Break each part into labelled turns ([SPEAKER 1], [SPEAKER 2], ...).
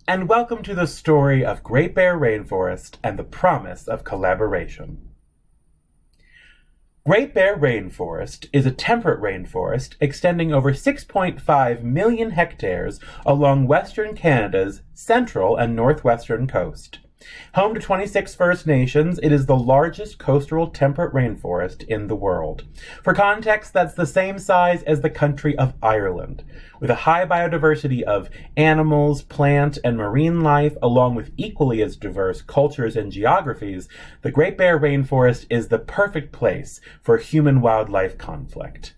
[SPEAKER 1] and welcome to the story of Great Bear Rainforest and the promise of collaboration. Great Bear Rainforest is a temperate rainforest extending over 6.5 million hectares along western Canada's central and northwestern coast. Home to 26 First Nations, it is the largest coastal temperate rainforest in the world. For context, that's the same size as the country of Ireland. With a high biodiversity of animals, plant, and marine life, along with equally as diverse cultures and geographies, the Great Bear Rainforest is the perfect place for human-wildlife conflict.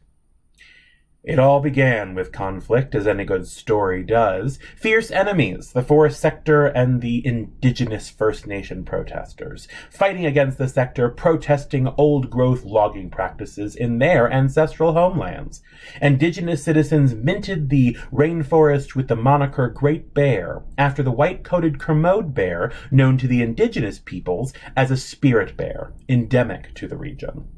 [SPEAKER 1] It all began with conflict, as any good story does. Fierce enemies, the forest sector and the indigenous First Nation protesters, fighting against the sector, protesting old-growth logging practices in their ancestral homelands. Indigenous citizens minted the rainforest with the moniker Great Bear, after the white-coated Kermode bear, known to the indigenous peoples as a spirit bear, endemic to the region.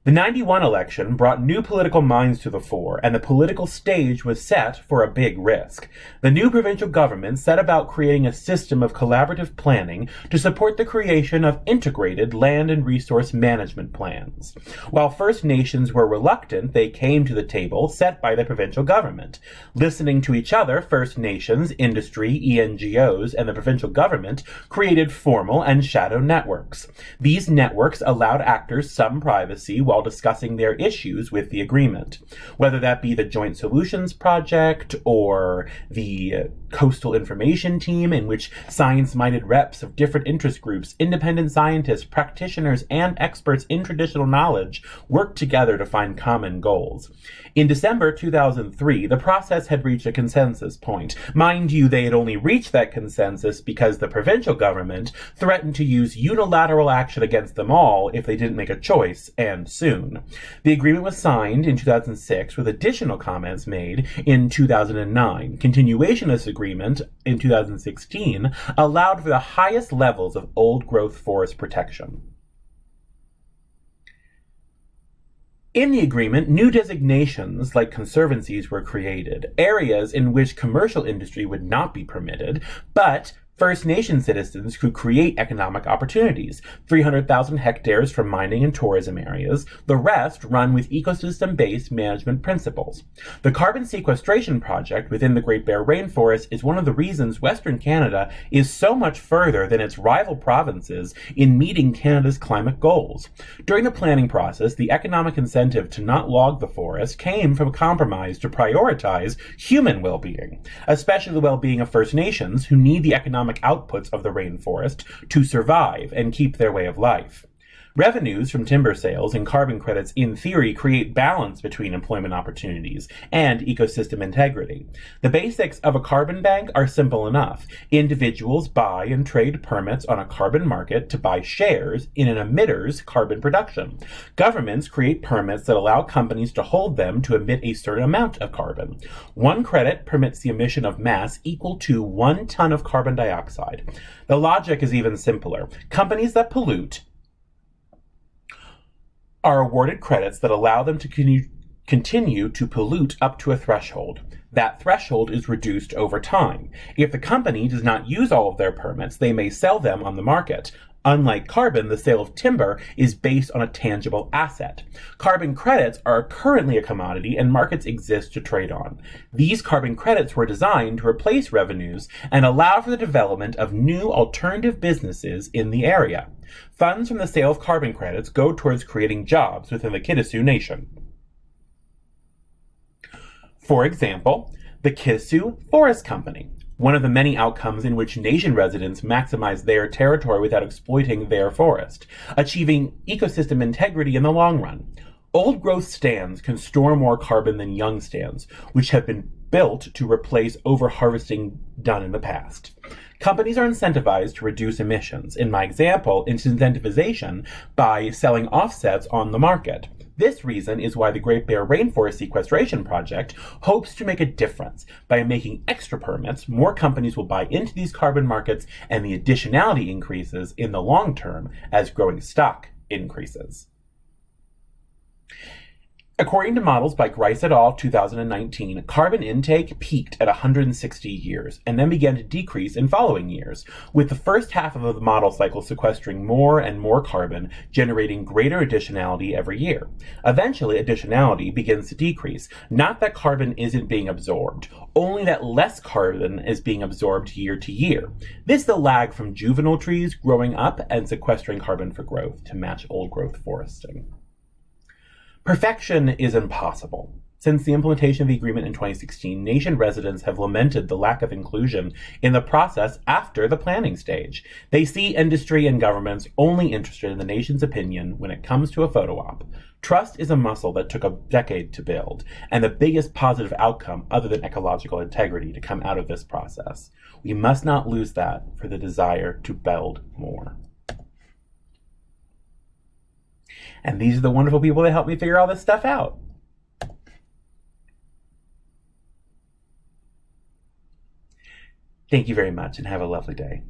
[SPEAKER 1] The 91 election brought new political minds to the fore, and the political stage was set for a big risk. The new provincial government set about creating a system of collaborative planning to support the creation of integrated land and resource management plans. While First Nations were reluctant, they came to the table set by the provincial government. Listening to each other, First Nations, industry, ENGOs, and the provincial government created formal and shadow networks. These networks allowed actors some privacy while discussing their issues with the agreement, whether that be the Joint Solutions Project or the Coastal Information Team, in which science-minded reps of different interest groups, independent scientists, practitioners, and experts in traditional knowledge worked together to find common goals. In December 2003, the process had reached a consensus point. Mind you, they had only reached that consensus because the provincial government threatened to use unilateral action against them all if they didn't make a choice, and soon. The agreement was signed in 2006 with additional comments made in 2009. Continuation of this agreement in 2016 allowed for the highest levels of old-growth forest protection. In the agreement, new designations like conservancies were created, areas in which commercial industry would not be permitted, but First Nation citizens could create economic opportunities, 300,000 hectares for mining and tourism areas, the rest run with ecosystem-based management principles. The carbon sequestration project within the Great Bear Rainforest is one of the reasons Western Canada is so much further than its rival provinces in meeting Canada's climate goals. During the planning process, the economic incentive to not log the forest came from a compromise to prioritize human well-being, especially the well-being of First Nations who need the economic outputs of the rainforest to survive and keep their way of life. Revenues from timber sales and carbon credits, in theory, create balance between employment opportunities and ecosystem integrity. The basics of a carbon bank are simple enough. Individuals buy and trade permits on a carbon market to buy shares in an emitter's carbon production. Governments create permits that allow companies to hold them to emit a certain amount of carbon. One credit permits the emission of mass equal to 1 ton of carbon dioxide. The logic is even simpler. Companies that pollute are awarded credits that allow them to continue to pollute up to a threshold. That threshold is reduced over time. If the company does not use all of their permits, they may sell them on the market. Unlike carbon, the sale of timber is based on a tangible asset. Carbon credits are currently a commodity and markets exist to trade on. These carbon credits were designed to replace revenues and allow for the development of new alternative businesses in the area. Funds from the sale of carbon credits go towards creating jobs within the Kitasoo Nation. For example, the Kitasoo Forest Company, one of the many outcomes in which nation residents maximize their territory without exploiting their forest, achieving ecosystem integrity in the long run. Old-growth stands can store more carbon than young stands, which have been built to replace over-harvesting done in the past. Companies are incentivized to reduce emissions. In my example, it's incentivization by selling offsets on the market. This reason is why the Great Bear Rainforest Sequestration Project hopes to make a difference. By making extra permits, more companies will buy into these carbon markets, and the additionality increases in the long term as growing stock increases. According to models by Grice et al. 2019, carbon intake peaked at 160 years and then began to decrease in following years, with the first half of the model cycle sequestering more and more carbon, generating greater additionality every year. Eventually, additionality begins to decrease, not that carbon isn't being absorbed, only that less carbon is being absorbed year to year. This is the lag from juvenile trees growing up and sequestering carbon for growth to match old growth foresting. Perfection is impossible. Since the implementation of the agreement in 2016, nation residents have lamented the lack of inclusion in the process after the planning stage. They see industry and governments only interested in the nation's opinion when it comes to a photo op. Trust is a muscle that took a decade to build, and the biggest positive outcome other than ecological integrity to come out of this process. We must not lose that for the desire to build more. And these are the wonderful people that helped me figure all this stuff out. Thank you very much and have a lovely day.